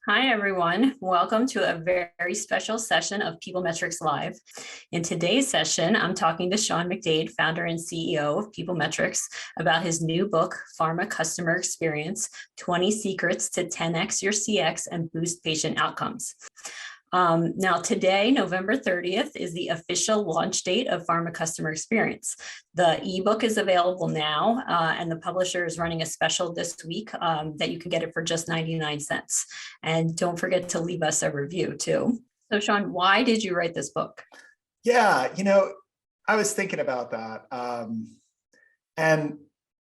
Hi, everyone. Welcome to a very special session of PeopleMetrics Live. In today's session, I'm talking to Sean McDade, founder and CEO of PeopleMetrics, about his new book, Pharma Customer Experience, 20 Secrets to 10x Your CX and Boost Patient Outcomes. Now today, November 30th, is the official launch date of Pharma Customer Experience. The ebook is available now, and the publisher is running a special this week that you can get it for just 99 cents. And don't forget to leave us a review too. So Sean, why did you write this book? Yeah, I was thinking about that.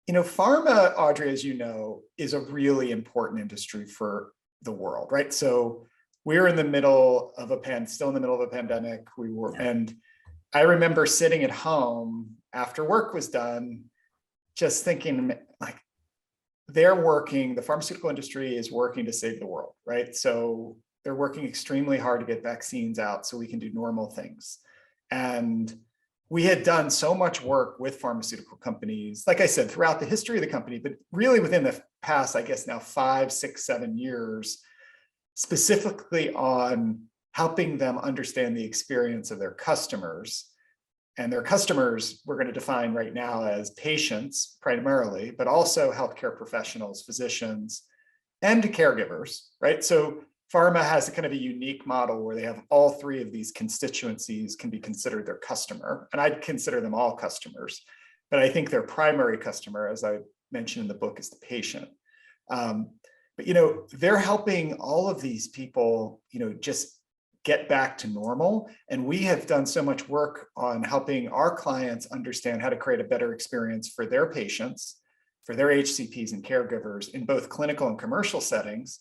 Pharma, Audrey, as you know, is a really important industry for the world, right? So we're in the middle of still in the middle of a pandemic. And I remember sitting at home after work was done, just thinking like, the pharmaceutical industry is working to save the world, right? So they're working extremely hard to get vaccines out so we can do normal things. And we had done so much work with pharmaceutical companies, like I said, throughout the history of the company, but really within the past, I guess now 5, 6, 7 years, specifically on helping them understand the experience of their customers. And their customers, we're going to define right now as patients primarily, but also healthcare professionals, physicians, and caregivers, right? So pharma has a kind of a unique model where they have all three of these constituencies can be considered their customer. And I'd consider them all customers, but I think their primary customer, as I mentioned in the book, is the patient. But they're helping all of these people, just get back to normal. And we have done so much work on helping our clients understand how to create a better experience for their patients, for their HCPs and caregivers in both clinical and commercial settings,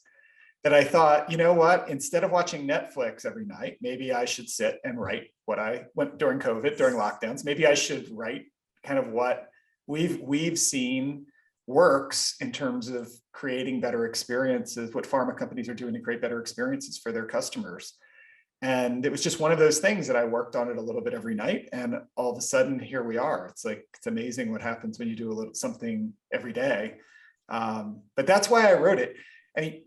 that I thought, you know what, instead of watching Netflix every night, maybe I should sit and write what I went during COVID, during lockdowns. Maybe I should write kind of what we've seen works in terms of creating better experiences, what pharma companies are doing to create better experiences for their customers. And it was just one of those things that I worked on it a little bit every night. And all of a sudden, here we are. It's amazing what happens when you do a little something every day. But that's why I wrote it. I mean,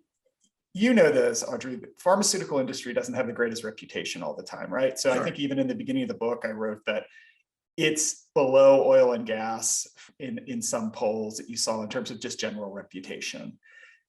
you know this, Audrey, the pharmaceutical industry doesn't have the greatest reputation all the time, right? So sure. I think even in the beginning of the book, I wrote that it's below oil and gas in some polls that you saw in terms of just general reputation.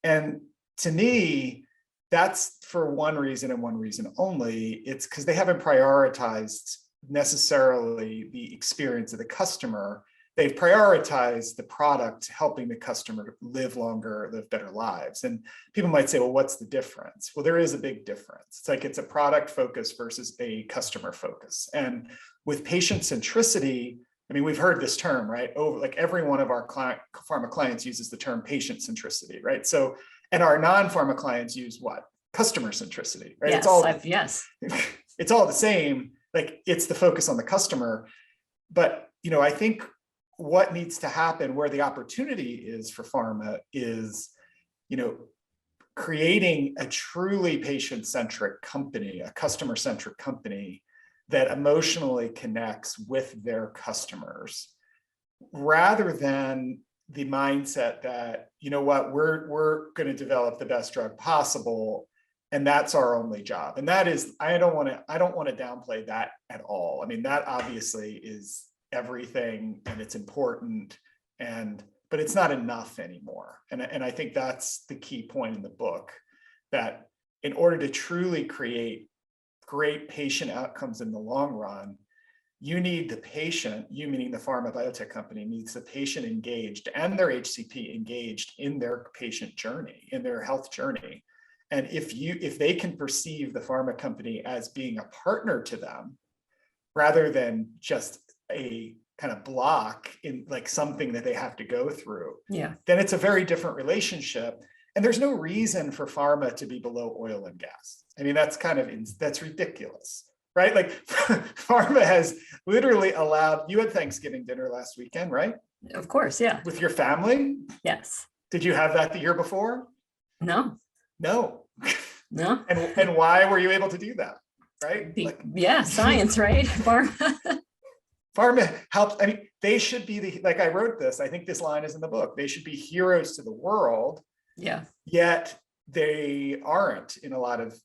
And to me, that's for one reason and one reason only. It's because they haven't prioritized necessarily the experience of the customer. They've prioritized the product, helping the customer live longer, live better lives. And people might say, well, what's the difference? Well, there is a big difference. It's a product focus versus a customer focus. And with patient centricity, I mean, we've heard this term, right? Every one of our pharma clients uses the term patient centricity, right? So, and our non-pharma clients use what? Customer centricity, right? Yes. It's all the same. It's the focus on the customer. But, I think what needs to happen, where the opportunity is for pharma is, creating a truly patient-centric company, a customer-centric company that emotionally connects with their customers, rather than the mindset that, we're going to develop the best drug possible, and that's our only job. And that is, I don't want to downplay that at all. I mean, that obviously is everything, and it's important, but it's not enough anymore. And I think that's the key point in the book, that in order to truly create great patient outcomes in the long run, you need the patient, you meaning the pharma biotech company, needs the patient engaged and their HCP engaged in their patient journey, in their health journey. And if they can perceive the pharma company as being a partner to them, rather than just a kind of block in something that they have to go through, then it's a very different relationship. And there's no reason for pharma to be below oil and gas. I mean, that's ridiculous, right? Pharma has literally allowed, you had Thanksgiving dinner last weekend, right? Of course, yeah. With your family? Yes. Did you have that the year before? No. And why were you able to do that, right? Science, right? Pharma helps. I mean, they should be I wrote this, I think this line is in the book, they should be heroes to the world. Yeah. Yet they aren't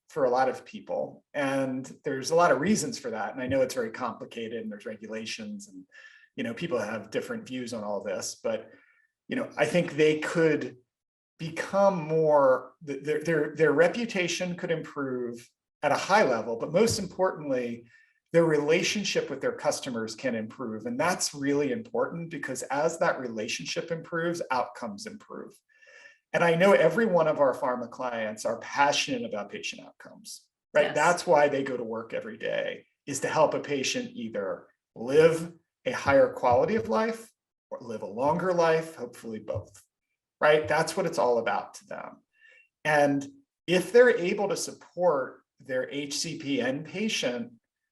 for a lot of people. And there's a lot of reasons for that. And I know it's very complicated and there's regulations and, people have different views on all this, but, I think they could become more, their reputation could improve at a high level, but most importantly, their relationship with their customers can improve. And that's really important because as that relationship improves, outcomes improve. And I know every one of our pharma clients are passionate about patient outcomes, right? Yes. That's why they go to work every day, is to help a patient either live a higher quality of life or live a longer life, hopefully both, right? That's what it's all about to them. And if they're able to support their HCP and patient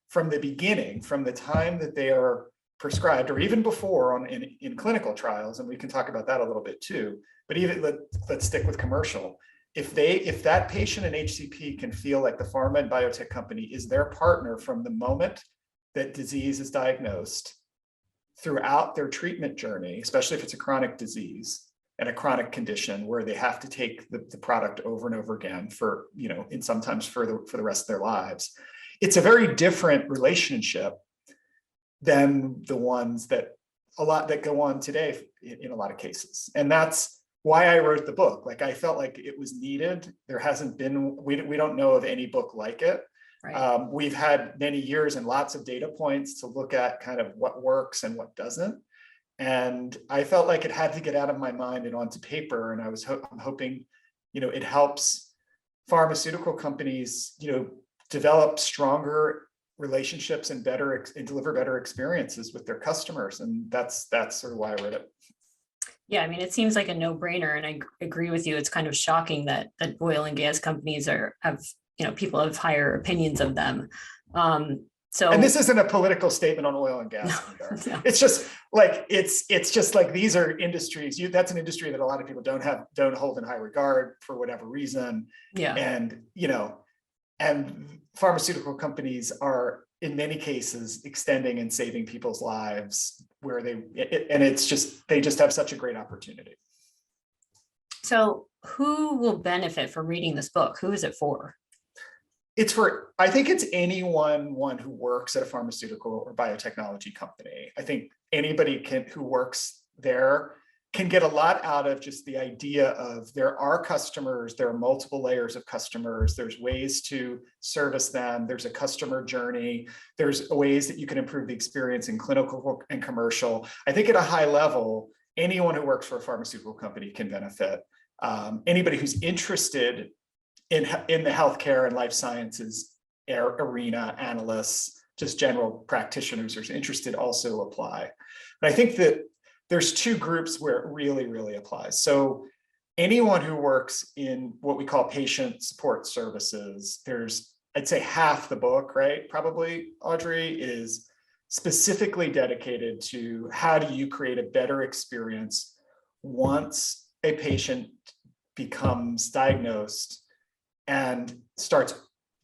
from the beginning, from the time that they are prescribed, or even before in clinical trials, and we can talk about that a little bit too, but even let's stick with commercial. If that patient and HCP can feel like the pharma and biotech company is their partner from the moment that disease is diagnosed throughout their treatment journey, especially if it's a chronic disease and a chronic condition where they have to take the product over and over again for, and sometimes for the rest of their lives, it's a very different relationship than the ones that go on today in a lot of cases. And that's why I wrote the book. Like, I felt like it was needed. There hasn't been, we don't know of any book like it. Right. We've had many years and lots of data points to look at kind of what works and what doesn't. And I felt like it had to get out of my mind and onto paper. And I'm hoping, it helps pharmaceutical companies, develop stronger relationships and deliver better experiences with their customers. And that's sort of why I wrote it. Yeah, I mean, it seems like a no-brainer, and I agree with you. It's kind of shocking that oil and gas companies have people have higher opinions of them. And this isn't a political statement on oil and gas either. No. It's just like it's just like these are industries. That's an industry that a lot of people don't hold in high regard for whatever reason. Yeah. And pharmaceutical companies are in many cases extending and saving people's lives they just have such a great opportunity. So who will benefit from reading this book? Who is it for? I think it's anyone who works at a pharmaceutical or biotechnology company. I think anybody who works there can get a lot out of just the idea of there are customers, there are multiple layers of customers, there's ways to service them, there's a customer journey, there's ways that you can improve the experience in clinical and commercial. I think at a high level, anyone who works for a pharmaceutical company can benefit. Anybody who's interested in the healthcare and life sciences arena, analysts, just general practitioners who are interested also apply. But I think that there's two groups where it really, really applies. So anyone who works in what we call patient support services, I'd say half the book, right? Probably, Audrey, is specifically dedicated to how do you create a better experience once a patient becomes diagnosed and starts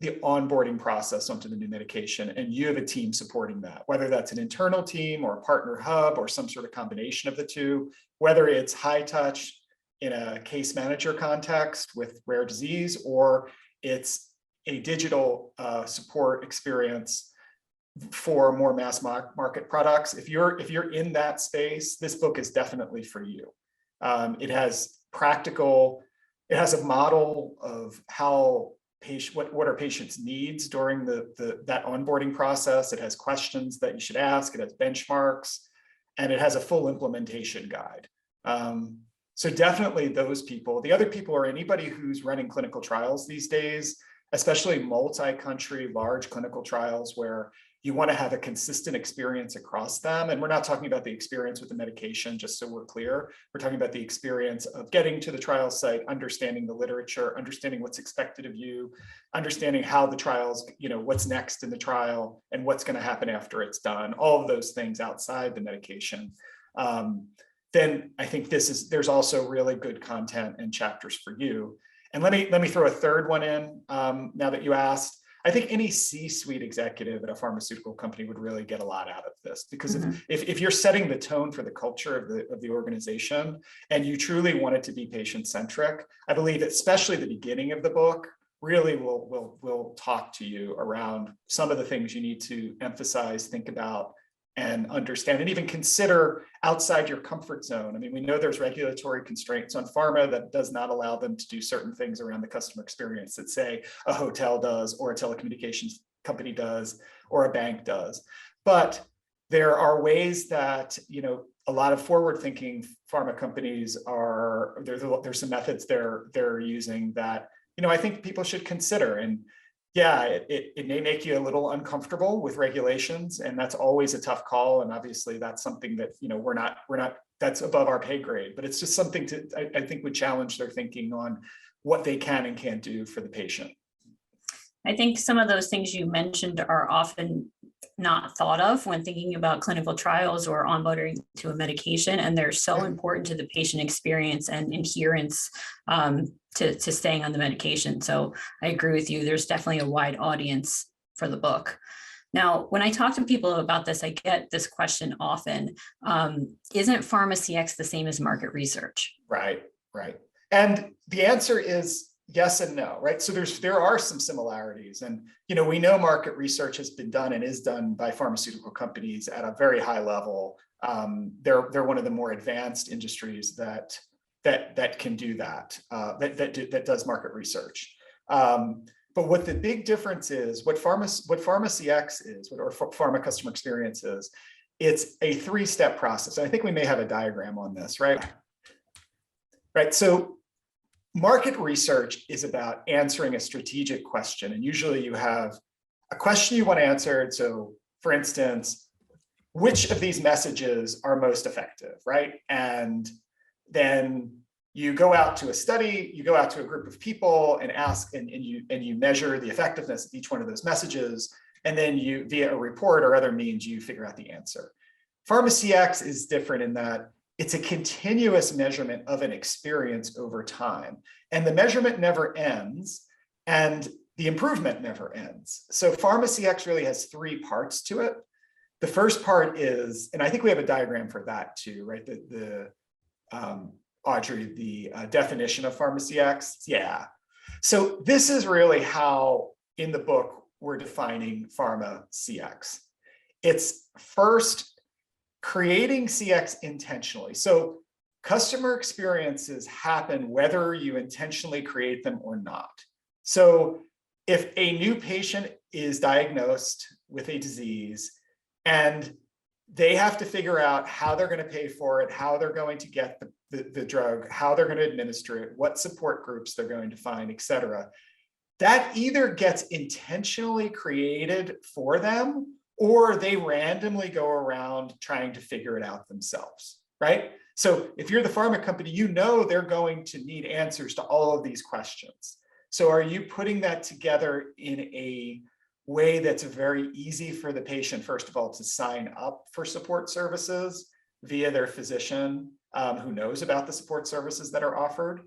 the onboarding process onto the new medication, and you have a team supporting that, whether that's an internal team or a partner hub or some sort of combination of the two, whether it's high touch in a case manager context with rare disease, or it's a digital support experience for more mass market products. If you're in that space, this book is definitely for you. It has a model of how what are patients' needs during that onboarding process. It has questions that you should ask. It has benchmarks, and it has a full implementation guide. So definitely those people. The other people are anybody who's running clinical trials these days, especially multi-country large clinical trials where you want to have a consistent experience across them. And we're not talking about the experience with the medication, just so we're clear. We're talking about the experience of getting to the trial site, understanding the literature, understanding what's expected of you, understanding how the trials, what's next in the trial and what's going to happen after it's done, all of those things outside the medication. Then I think there's also really good content and chapters for you. And let me throw a third one in now that you asked. I think any C-suite executive at a pharmaceutical company would really get a lot out of this, because if you're setting the tone for the culture of the organization and you truly want it to be patient-centric, I believe especially the beginning of the book really will talk to you around some of the things you need to emphasize, think about, and understand, and even consider outside your comfort zone. I mean, we know there's regulatory constraints on pharma that does not allow them to do certain things around the customer experience that, say, a hotel does, or a telecommunications company does, or a bank does. But there are ways that, a lot of forward-thinking pharma companies there's some methods they're using that, I think people should consider. And yeah, it may make you a little uncomfortable with regulations, and that's always a tough call. And obviously that's something that, we're not, that's above our pay grade, but it's just something I think would challenge their thinking on what they can and can't do for the patient. I think some of those things you mentioned are often not thought of when thinking about clinical trials or onboarding to a medication, and they're so important to the patient experience and adherence to staying on the medication. So I agree with you. There's definitely a wide audience for the book. Now, when I talk to people about this, I get this question often. Isn't Pharmacex the same as market research? Right. And the answer is yes and no, right? So there are some similarities, and we know market research has been done and is done by pharmaceutical companies at a very high level. They're one of the more advanced industries that can do that, that does market research. But what the big difference is, what Pharmacex is, or Pharma Customer Experience is, it's a three-step process. And I think we may have a diagram on this, right? Right. So market research is about answering a strategic question. And usually you have a question you want answered. So for instance, which of these messages are most effective, right? And then you go out to a study, you go out to a group of people and ask, and you measure the effectiveness of each one of those messages. And then you, via a report or other means, you figure out the answer. Pharmacex is different in that it's a continuous measurement of an experience over time. And the measurement never ends, and the improvement never ends. So Pharmacex really has three parts to it. The first part is, and I think we have a diagram for that too, right? Audrey, the definition of Pharmacex. Yeah. So this is really how, in the book, we're defining Pharmacex. It's first creating CX intentionally. So customer experiences happen whether you intentionally create them or not. So if a new patient is diagnosed with a disease and they have to figure out how they're going to pay for it, how they're going to get the drug, how they're going to administer it, what support groups they're going to find, et cetera, that either gets intentionally created for them, or they randomly go around trying to figure it out themselves, right? So if you're the pharma company, they're going to need answers to all of these questions. So are you putting that together in a way that's very easy for the patient, first of all, to sign up for support services via their physician who knows about the support services that are offered?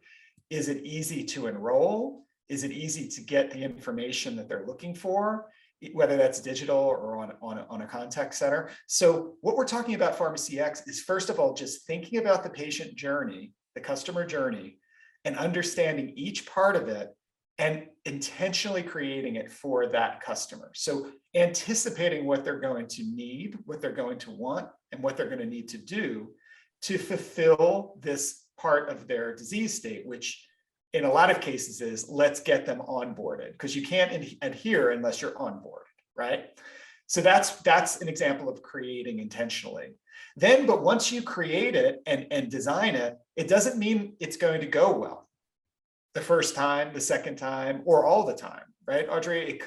Is it easy to enroll? Is it easy to get the information that they're looking for, whether that's digital or on a contact center? So what we're talking about Pharmacex is, first of all, just thinking about the patient journey, the customer journey, and understanding each part of it and intentionally creating it for that customer. So anticipating what they're going to need, what they're going to want, and what they're going to need to do to fulfill this part of their disease state, which in a lot of cases is, let's get them onboarded, because you can't adhere unless you're onboarded, right? So that's an example of creating intentionally. Then, but once you create it and design it, it doesn't mean it's going to go well the first time, the second time, or all the time, right, Audrey?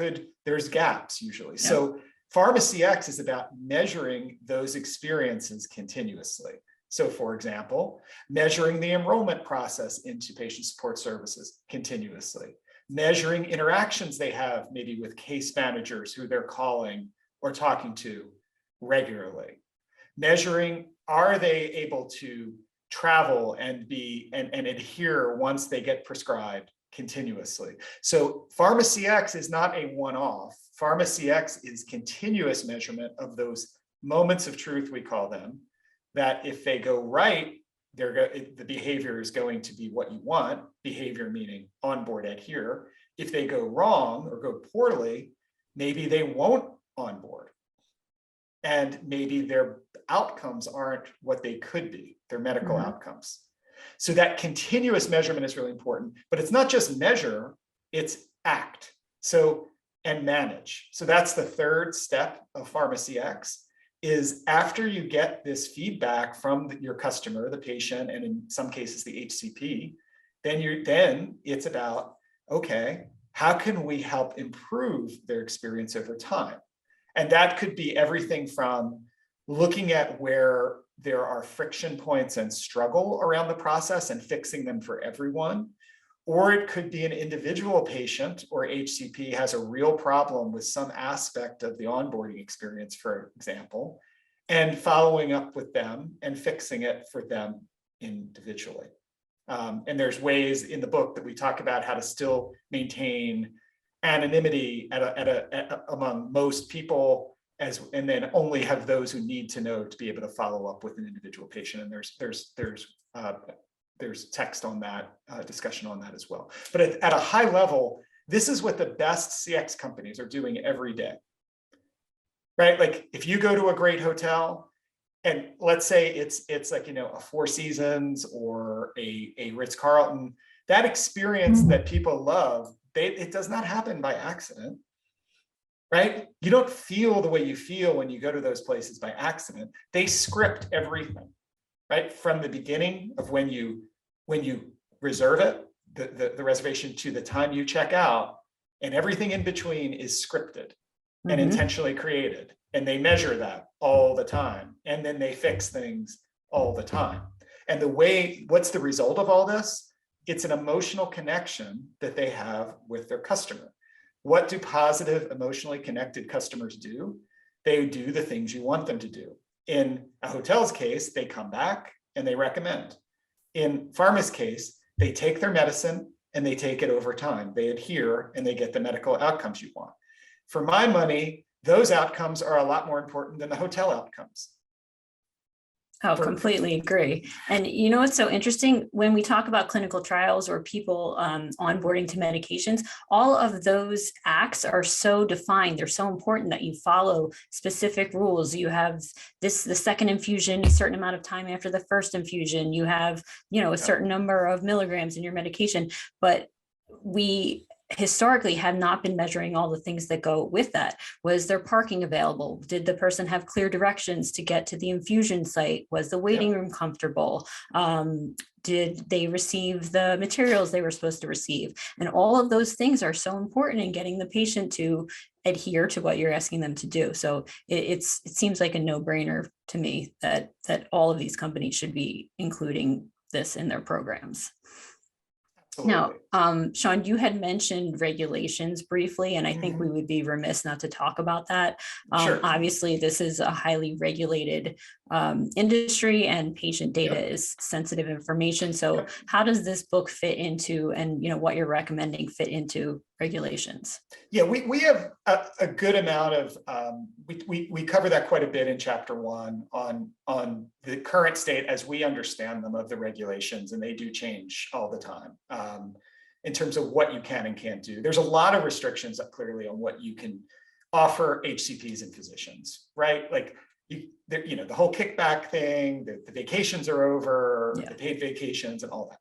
There's gaps usually. Yeah. So Pharmacex is about measuring those experiences continuously. So for example, measuring the enrollment process into patient support services continuously, measuring interactions they have maybe with case managers who they're calling or talking to regularly, measuring, are they able to travel and adhere once they get prescribed continuously. So Pharmacex is not a one-off. Pharmacex is continuous measurement of those moments of truth, we call them, that if they go right, the behavior is going to be what you want, behavior meaning onboard, adhere. If they go wrong or go poorly, maybe they won't onboard. And maybe their outcomes aren't what they could be, their medical outcomes. So that continuous measurement is really important, but it's not just measure, it's act. So, and manage. So that's the third step of Pharmacex, is after you get this feedback from your customer, the patient, and in some cases the HCP, then it's about, okay, how can we help improve their experience over time? And that could be everything from looking at where there are friction points and struggle around the process and fixing them for everyone. Or it could be an individual patient or HCP has a real problem with some aspect of the onboarding experience, for example, and following up with them and fixing it for them individually. And there's ways in the book that we talk about how to still maintain anonymity among most people, and then only have those who need to know to be able to follow up with an individual patient. And there's text on that, discussion on that as well. But at a high level, this is what the best CX companies are doing every day, right? Like if you go to a great hotel, and let's say it's like, a Four Seasons or a Ritz-Carlton, that experience that people love, it does not happen by accident, right? You don't feel the way you feel when you go to those places by accident. They script everything, right? From the beginning of when you reserve it, the reservation, to the time you check out, and everything in between is scripted and intentionally created. And they measure that all the time. And then they fix things all the time. And what's the result of all this? It's an emotional connection that they have with their customer. What do positive, emotionally connected customers do? They do the things you want them to do. In a hotel's case, they come back and they recommend. In Pharma's case, they take their medicine and they take it over time. They adhere and they get the medical outcomes you want. For my money, those outcomes are a lot more important than the hotel outcomes. Oh, completely agree. And what's so interesting, when we talk about clinical trials or people onboarding to medications, all of those acts are so defined. They're so important that you follow specific rules. You have the second infusion, a certain amount of time after the first infusion. You have, a certain number of milligrams in your medication, but we historically have not been measuring all the things that go with that. Was there parking available? Did the person have clear directions to get to the infusion site? Was the waiting room comfortable? Did they receive the materials they were supposed to receive? And all of those things are so important in getting the patient to adhere to what you're asking them to do. So it seems like a no-brainer to me that all of these companies should be including this in their programs. Absolutely. Now, Sean, you had mentioned regulations briefly, and I think we would be remiss not to talk about that. Sure. Obviously, this is a highly regulated industry, and patient data is sensitive information. So how does this book fit into, and what you're recommending fit into regulations? Yeah, we have a good amount of, we cover that quite a bit in chapter 1 on the current state as we understand them of the regulations, and they do change all the time in terms of what you can and can't do. There's a lot of restrictions clearly on what you can offer HCPs and physicians, right? Like, the whole kickback thing, the vacations are over, the paid vacations and all that.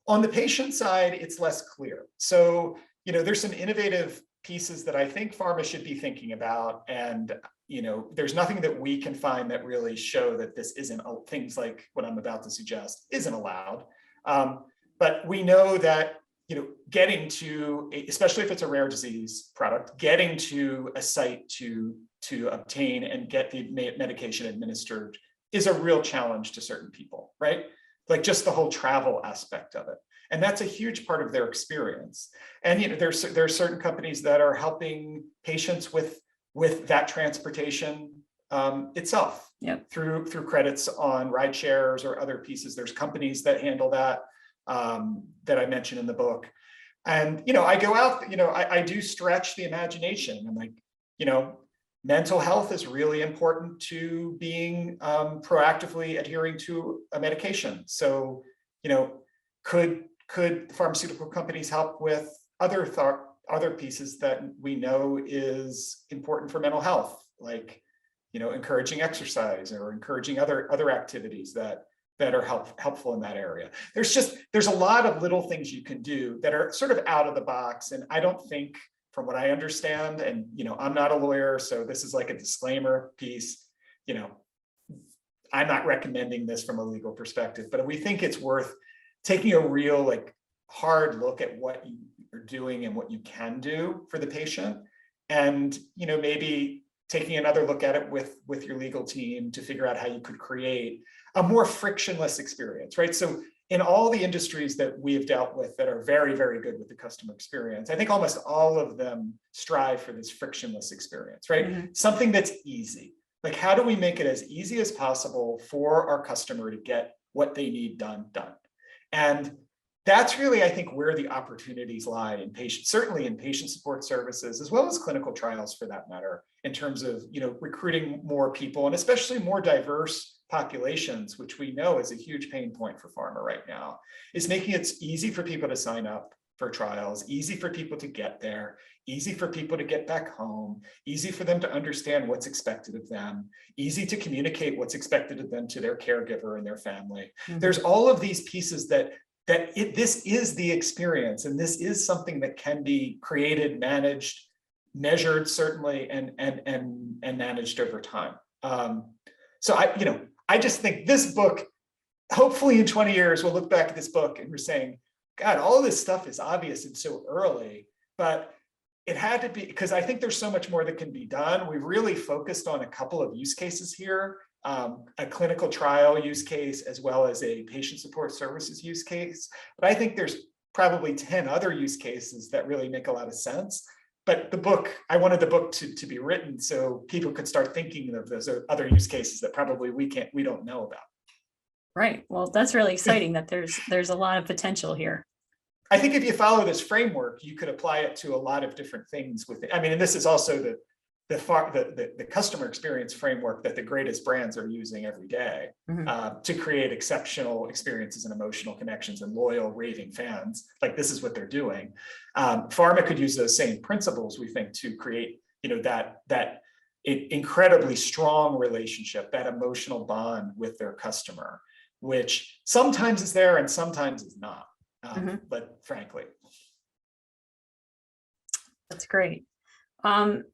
On the patient side, it's less clear. So, there's some innovative pieces that I think pharma should be thinking about. And, there's nothing that we can find that really show that this isn't, things like what I'm about to suggest isn't allowed. But we know that, getting to, especially if it's a rare disease product, getting to a site to obtain and get the medication administered is a real challenge to certain people, right? Like just the whole travel aspect of it. And that's a huge part of their experience. And there are certain companies that are helping patients with that transportation itself through credits on ride shares or other pieces. There's companies that handle that. that I mentioned in the book. And, I go out, I do stretch the imagination. I'm like, mental health is really important to being proactively adhering to a medication. So, could pharmaceutical companies help with other pieces that we know is important for mental health, like, encouraging exercise or encouraging other activities that are helpful in that area. There's a lot of little things you can do that are sort of out of the box. And I don't think, from what I understand, and I'm not a lawyer, so this is like a disclaimer piece, I'm not recommending this from a legal perspective, but we think it's worth taking a real hard look at what you are doing and what you can do for the patient, and maybe taking another look at it with your legal team to figure out how you could create a more frictionless experience, right? So in all the industries that we have dealt with that are very, very good with the customer experience, I think almost all of them strive for this frictionless experience, right? Mm-hmm. Something that's easy. Like, how do we make it as easy as possible for our customer to get what they need done? And that's really, I think, where the opportunities lie in certainly in patient support services, as well as clinical trials for that matter, in terms of, recruiting more people, and especially more diverse populations, which we know is a huge pain point for pharma right now, is making it easy for people to sign up for trials, easy for people to get there, easy for people to get back home, easy for them to understand what's expected of them, easy to communicate what's expected of them to their caregiver and their family. Mm-hmm. There's all of these pieces this is the experience, and this is something that can be created, managed, measured, certainly, and managed over time. So I just think this book, hopefully in 20 years, we'll look back at this book and we're saying, God, all of this stuff is obvious and so early, but it had to be, because I think there's so much more that can be done. We've really focused on a couple of use cases here, a clinical trial use case, as well as a patient support services use case. But I think there's probably 10 other use cases that really make a lot of sense. But I wanted the book to be written so people could start thinking of those other use cases that probably we don't know about. Right. Well, that's really exciting that there's a lot of potential here. I think if you follow this framework, you could apply it to a lot of different things with it. I mean, and this is also the customer experience framework that the greatest brands are using every day, mm-hmm. To create exceptional experiences and emotional connections and loyal, raving fans. Like, this is what they're doing. Pharma could use those same principles, we think, to create, that incredibly strong relationship, that emotional bond with their customer, which sometimes is there and sometimes is not. Mm-hmm. But frankly, that's great.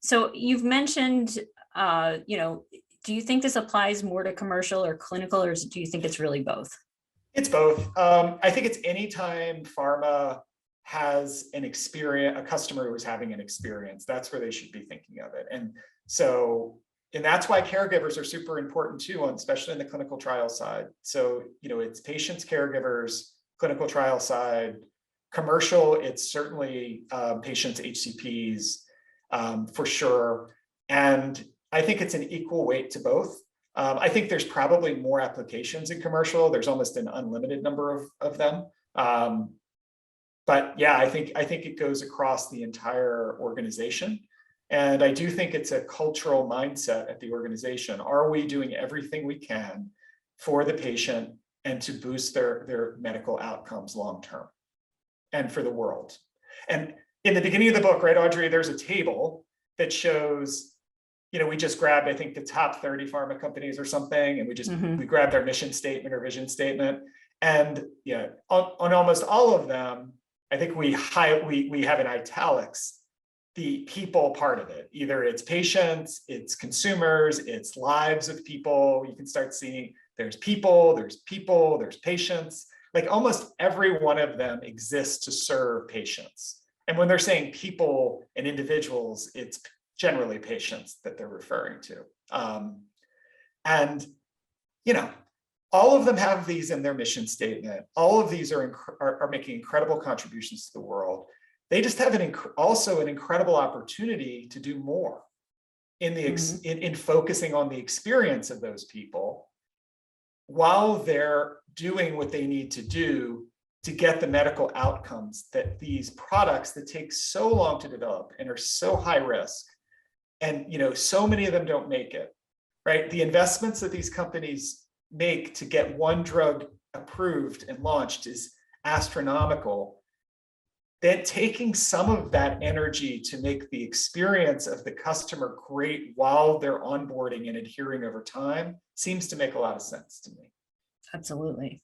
So you've mentioned, do you think this applies more to commercial or clinical, or do you think it's really both? It's both. I think it's anytime pharma has a customer who's having an experience, that's where they should be thinking of it. And that's why caregivers are super important too, especially in the clinical trial side. So, it's patients, caregivers, clinical trial side. Commercial, it's certainly patients, HCPs, for sure. And I think it's an equal weight to both. I think there's probably more applications in commercial. There's almost an unlimited number of them. But yeah, I think it goes across the entire organization. And I do think it's a cultural mindset at the organization. Are we doing everything we can for the patient and to boost their medical outcomes long-term and for the world? And in the beginning of the book, right, Audrey, there's a table that shows, we just grabbed, I think, the top 30 pharma companies or something, and we grabbed their mission statement or vision statement. And yeah, on almost all of them, I think we have in italics the people part of it. Either it's patients, it's consumers, it's lives of people. You can start seeing there's people, there's patients. Like, almost every one of them exists to serve patients. And when they're saying people and individuals, it's generally patients that they're referring to. And all of them have these in their mission statement. All of these are making incredible contributions to the world. They just have also an incredible opportunity to do more in focusing on the experience of those people while they're doing what they need to do to get the medical outcomes that these products that take so long to develop and are so high risk, and so many of them don't make it, right? The investments that these companies make to get one drug approved and launched is astronomical. Then taking some of that energy to make the experience of the customer great while they're onboarding and adhering over time seems to make a lot of sense to me. Absolutely.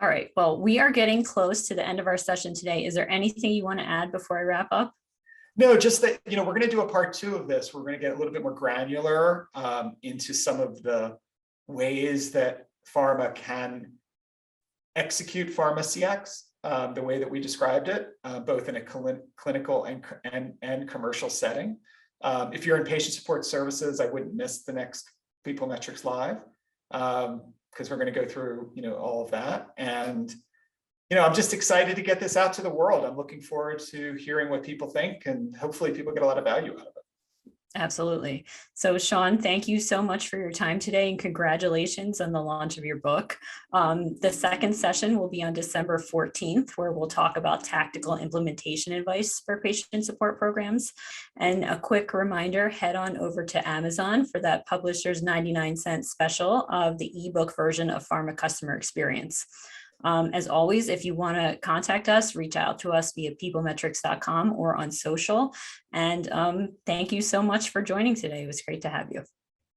All right, well, we are getting close to the end of our session today. Is there anything you want to add before I wrap up? No, just that, we're going to do a part 2 of this. We're going to get a little bit more granular into some of the ways that pharma can execute Pharmacex, the way that we described it, both in a clinical and commercial setting. If you're in patient support services, I wouldn't miss the next PeopleMetrics Live, because we're going to go through, all of that. And, I'm just excited to get this out to the world. I'm looking forward to hearing what people think, and hopefully people get a lot of value out of it. Absolutely. So Sean, thank you so much for your time today, and congratulations on the launch of your book. The second session will be on December 14th, where we'll talk about tactical implementation advice for patient support programs. And a quick reminder, head on over to Amazon for that publisher's 99-cent special of the ebook version of Pharma Customer Experience. As always, if you want to contact us, reach out to us via PeopleMetrics.com or on social. And thank you so much for joining today. It was great to have you.